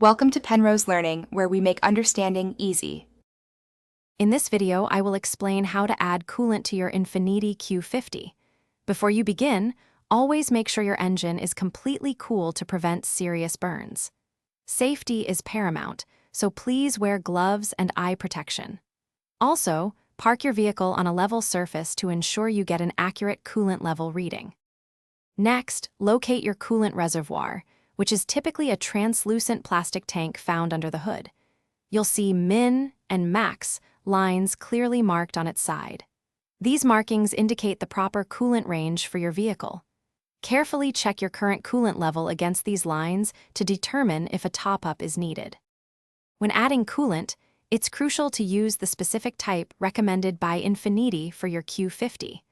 Welcome to Penrose Learning, where we make understanding easy. In this video, I will explain how to add coolant to your Infiniti Q50. Before you begin, always make sure your engine is completely cool to prevent serious burns. Safety is paramount, so please wear gloves and eye protection. Also, park your vehicle on a level surface to ensure you get an accurate coolant level reading. Next, locate your coolant reservoir, which is typically a translucent plastic tank found under the hood. You'll see min and max lines clearly marked on its side. These markings indicate the proper coolant range for your vehicle. Carefully check your current coolant level against these lines to determine if a top-up is needed. When adding coolant, it's crucial to use the specific type recommended by Infiniti for your Q50.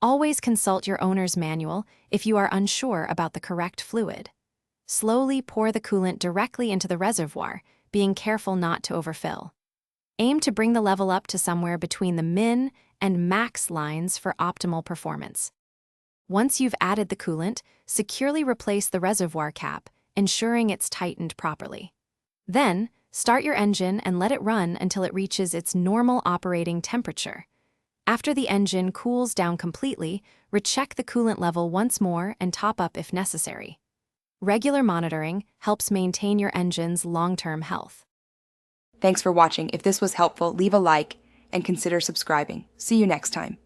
Always consult your owner's manual if you are unsure about the correct fluid. Slowly pour the coolant directly into the reservoir, being careful not to overfill. Aim to bring the level up to somewhere between the min and max lines for optimal performance. Once you've added the coolant, securely replace the reservoir cap, ensuring it's tightened properly. Then, start your engine and let it run until it reaches its normal operating temperature. After the engine cools down completely, recheck the coolant level once more and top up if necessary. Regular monitoring helps maintain your engine's long-term health. Thanks for watching. If this was helpful, leave a like and consider subscribing. See you next time.